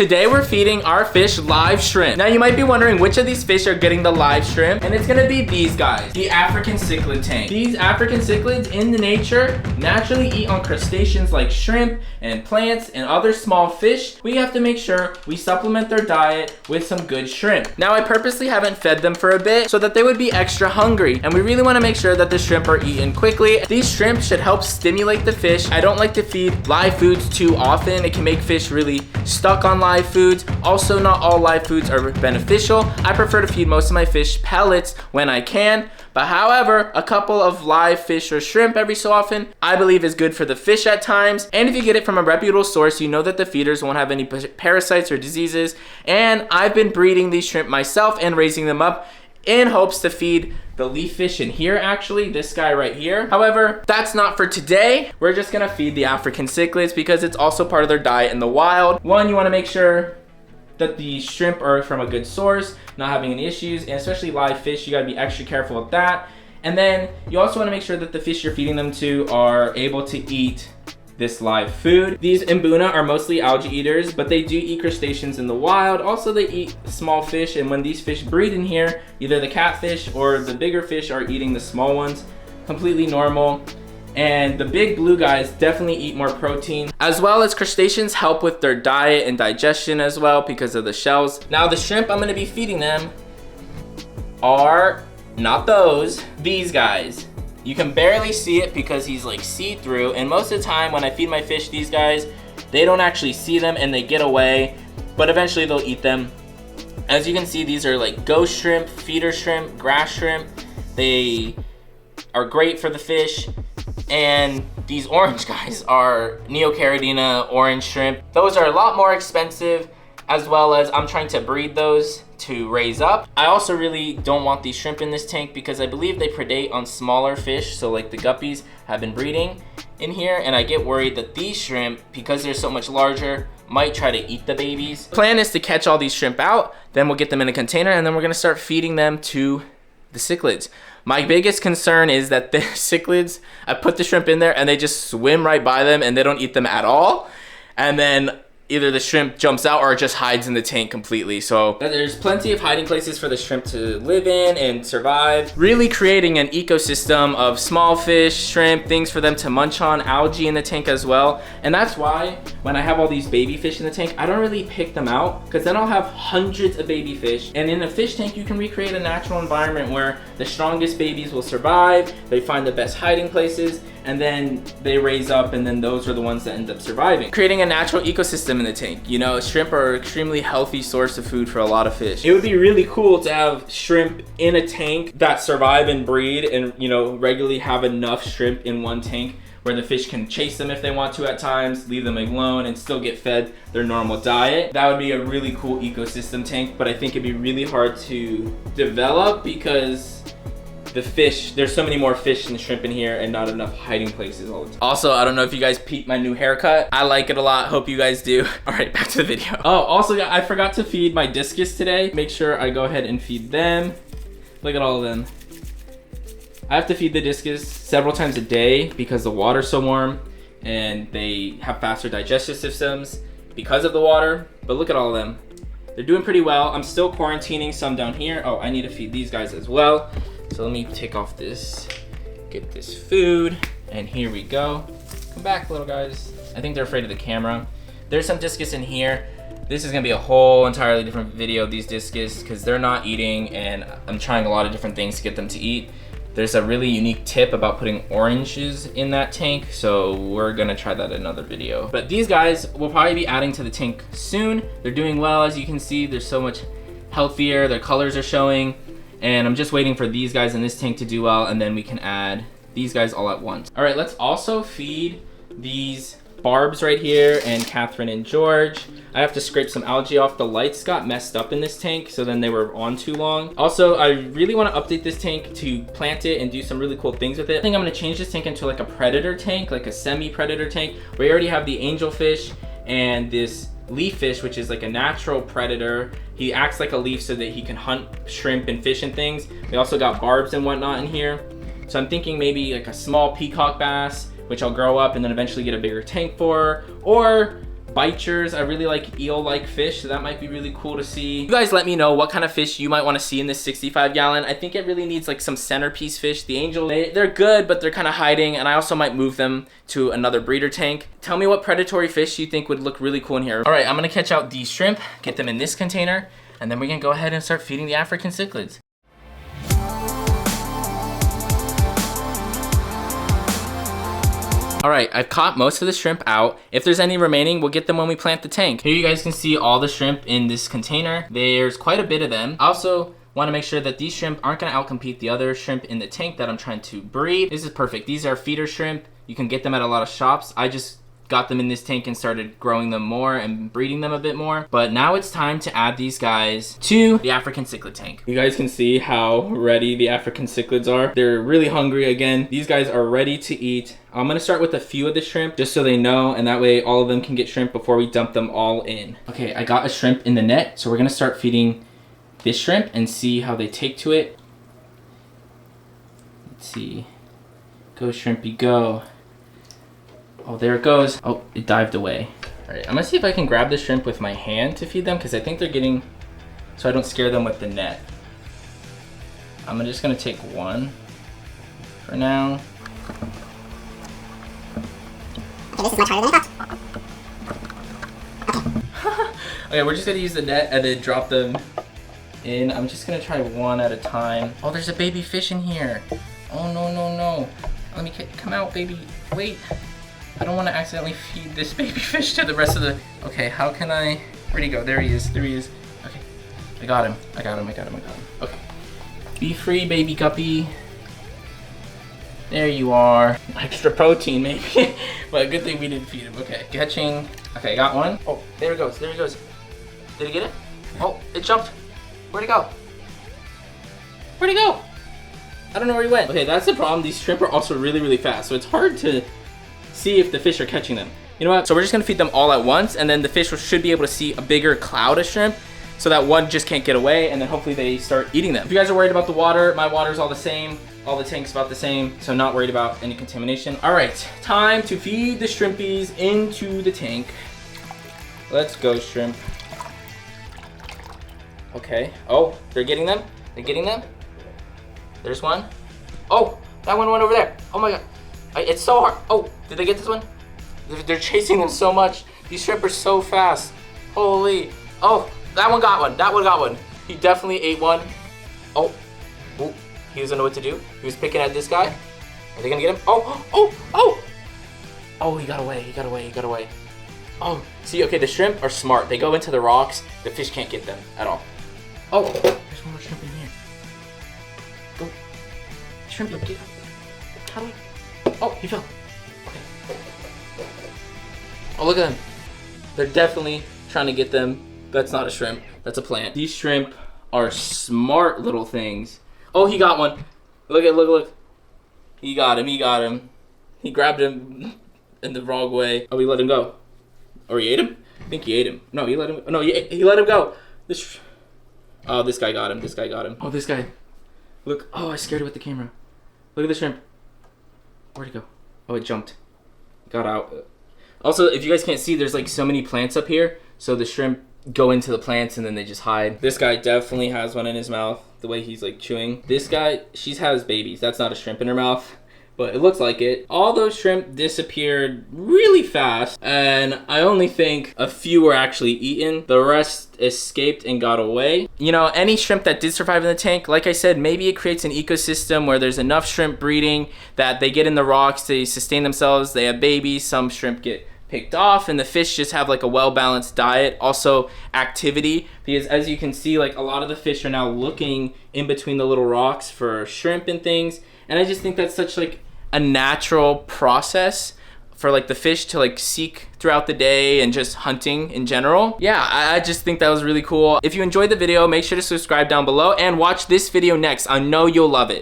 Today we're feeding our fish live shrimp. Now you might be wondering which of these fish are getting the live shrimp, and it's gonna be these guys, the African cichlid tank. These African cichlids in the nature naturally eat on crustaceans like shrimp and plants and other small fish. We have to make sure we supplement their diet with some good shrimp. Now I purposely haven't fed them for a bit so that they would be extra hungry, and we really want to make sure that the shrimp are eaten quickly. These shrimp should help stimulate the fish. I don't like to feed live foods too often. It can make fish really stuck on live foods. Also, not all live foods are beneficial. I prefer to feed most of my fish pellets when I can, but however, a couple of live fish or shrimp every so often, I believe is good for the fish at times. And if you get it from a reputable source, you know that the feeders won't have any parasites or diseases. And I've been breeding these shrimp myself and raising them up in hopes to feed the leaf fish in here, actually, this guy right here. However, that's not for today. We're just gonna feed the African cichlids because it's also part of their diet in the wild. One, you wanna make sure that the shrimp are from a good source, not having any issues, and especially live fish, you gotta be extra careful with that. And then you also wanna make sure that the fish you're feeding them to are able to eat this live food. These Mbuna are mostly algae eaters, but they do eat crustaceans in the wild. Also, they eat small fish, and when these fish breed in here, either the catfish or the bigger fish are eating the small ones. Completely normal. And the big blue guys definitely eat more protein, as well as crustaceans help with their diet and digestion as well because of the shells. Now the shrimp I'm gonna be feeding them are not these guys. You can barely see it because he's like see-through, and most of the time when I feed my fish these guys, they don't actually see them and they get away, but eventually they'll eat them. As you can see, these are like ghost shrimp, feeder shrimp, grass shrimp. They are great for the fish. And these orange guys are Neocaridina orange shrimp. Those are a lot more expensive, as well as I'm trying to breed those to raise up. I also really don't want these shrimp in this tank because I believe they predate on smaller fish. So like the guppies have been breeding in here, and I get worried that these shrimp, because they're so much larger, might try to eat the babies. The plan is to catch all these shrimp out, then we'll get them in a container, and then we're gonna start feeding them to the cichlids. My biggest concern is that the cichlids, I put the shrimp in there and they just swim right by them and they don't eat them at all. And then either the shrimp jumps out or it just hides in the tank completely. So there's plenty of hiding places for the shrimp to live in and survive. Really creating an ecosystem of small fish, shrimp, things for them to munch on, algae in the tank as well. And that's why when I have all these baby fish in the tank, I don't really pick them out because then I'll have hundreds of baby fish. And in a fish tank, you can recreate a natural environment where the strongest babies will survive, they find the best hiding places, and then they raise up, and then those are the ones that end up surviving. Creating a natural ecosystem in the tank. You know, shrimp are an extremely healthy source of food for a lot of fish. It would be really cool to have shrimp in a tank that survive and breed and, you know, regularly have enough shrimp in one tank where the fish can chase them if they want to at times, leave them alone, and still get fed their normal diet. That would be a really cool ecosystem tank, but I think it'd be really hard to develop because the fish, there's so many more fish and shrimp in here and not enough hiding places all the time. Also, I don't know if you guys peeped my new haircut. I like it a lot, hope you guys do. All right, back to the video. Oh, also I forgot to feed my discus today. Make sure I go ahead and feed them. Look at all of them. I have to feed the discus several times a day because the water's so warm and they have faster digestive systems because of the water. But look at all of them. They're doing pretty well. I'm still quarantining some down here. Oh, I need to feed these guys as well. So let me take off this, get this food, and here we go. Come back, little guys. I think they're afraid of the camera. There's some discus in here. This is gonna be a whole entirely different video of these discus because they're not eating, and I'm trying a lot of different things to get them to eat. There's a really unique tip about putting oranges in that tank, so we're gonna try that in another video. But these guys will probably be adding to the tank soon. They're doing well, as you can see. They're so much healthier, their colors are showing. And I'm just waiting for these guys in this tank to do well, and then we can add these guys all at once. All right, let's also feed these Barbs right here and Catherine and George. I have to scrape some algae off. The lights got messed up in this tank, so then they were on too long. Also, I really want to update this tank to plant it and do some really cool things with it. I think I'm going to change this tank into like a predator tank, like a semi-predator tank, where you already have the angelfish and this leaf fish, which is like a natural predator. He acts like a leaf so that he can hunt shrimp and fish and things. We also got barbs and whatnot in here. So I'm thinking maybe like a small peacock bass, which I'll grow up and then eventually get a bigger tank for, or bichers. I really like eel-like fish, so that might be really cool to see. You guys let me know what kind of fish you might want to see in this 65 gallon. I think it really needs like some centerpiece fish. The angel, they're good, but they're kind of hiding, and I also might move them to another breeder tank. Tell me what predatory fish you think would look really cool in here. All right, I'm gonna catch out these shrimp, get them in this container, and then we're gonna go ahead and start feeding the African cichlids. All right, I've caught most of the shrimp out. If there's any remaining, we'll get them when we plant the tank. Here you guys can see all the shrimp in this container. There's quite a bit of them. I also want to make sure that these shrimp aren't gonna outcompete the other shrimp in the tank that I'm trying to breed. This is perfect. These are feeder shrimp. You can get them at a lot of shops. I just got them in this tank and started growing them more and breeding them a bit more. But now it's time to add these guys to the African cichlid tank. You guys can see how ready the African cichlids are. They're really hungry again. These guys are ready to eat. I'm gonna start with a few of the shrimp just so they know, and that way all of them can get shrimp before we dump them all in. Okay, I got a shrimp in the net, so we're gonna start feeding this shrimp and see how they take to it. Let's see. Go shrimpy, go. Oh, there it goes. Oh, it dived away. All right, I'm gonna see if I can grab the shrimp with my hand to feed them, because I think they're getting, so I don't scare them with the net. I'm just gonna take one for now. Okay, this is much harder than I thought. Okay, we're just gonna use the net and then drop them in. I'm just gonna try one at a time. Oh, there's a baby fish in here. Oh, no, no, no. Let me come out, baby. Wait. I don't want to accidentally feed this baby fish to the rest of the... Okay, how can I... Where'd he go? There he is. There he is. Okay. I got him. I got him. I got him. I got him. Okay. Be free, baby guppy. There you are. Extra protein, maybe. But good thing we didn't feed him. Okay. Catching. Okay, got one. Oh, there it goes. There he goes. Did he get it? Oh, it jumped. Where'd it go? Where'd he go? I don't know where he went. Okay, that's the problem. These shrimp are also really, really fast. So it's hard to see if the fish are catching them. You know what? So we're just gonna feed them all at once, and then the fish should be able to see a bigger cloud of shrimp so that one just can't get away, and then hopefully they start eating them. If you guys are worried about the water, my water's all the same. All the tanks about the same, so not worried about any contamination. All right, time to feed the shrimpies into the tank. Let's go, shrimp. Okay. Oh, they're getting them? They're getting them? There's one. Oh, that one went over there. Oh my God. It's so hard. Oh, did they get this one? They're chasing them so much. These shrimp are so fast. Holy. Oh, that one got one. That one got one. He definitely ate one. Oh. Ooh. He doesn't know what to do. He was picking at this guy. Are they gonna get him? Oh, oh, oh. Oh, he got away. He got away. He got away. Oh, see, okay, the shrimp are smart. They go into the rocks. The fish can't get them at all. Oh, there's one more shrimp in here. Go. Shrimp, get up. How do we... Oh, he fell. Okay. Oh, look at them. They're definitely trying to get them. That's not a shrimp. That's a plant. These shrimp are smart little things. Oh, he got one. Look. He got him. He got him. He grabbed him in the wrong way. Oh, he let him go. Or he ate him? I think he ate him. No, he let him. No, he let him go. Oh, this guy got him. This guy got him. Oh, this guy. Look. Oh, I scared it with the camera. Look at the shrimp. Where'd it go? Oh, it jumped. Got out. Also, if you guys can't see, there's like so many plants up here. So the shrimp go into the plants and then they just hide. This guy definitely has one in his mouth. The way he's like chewing. This guy, she has babies. That's not a shrimp in her mouth, but it looks like it. All those shrimp disappeared really fast, and I only think a few were actually eaten. The rest escaped and got away. You know, any shrimp that did survive in the tank, like I said, maybe it creates an ecosystem where there's enough shrimp breeding that they get in the rocks, they sustain themselves, they have babies, some shrimp get picked off, and the fish just have like a well-balanced diet. Also activity, because as you can see, like a lot of the fish are now looking in between the little rocks for shrimp and things, and I just think that's such like a natural process for like the fish to like seek throughout the day and just hunting in general. Yeah, I just think that was really cool. If you enjoyed the video, make sure to subscribe down below and watch this video next. I know you'll love it.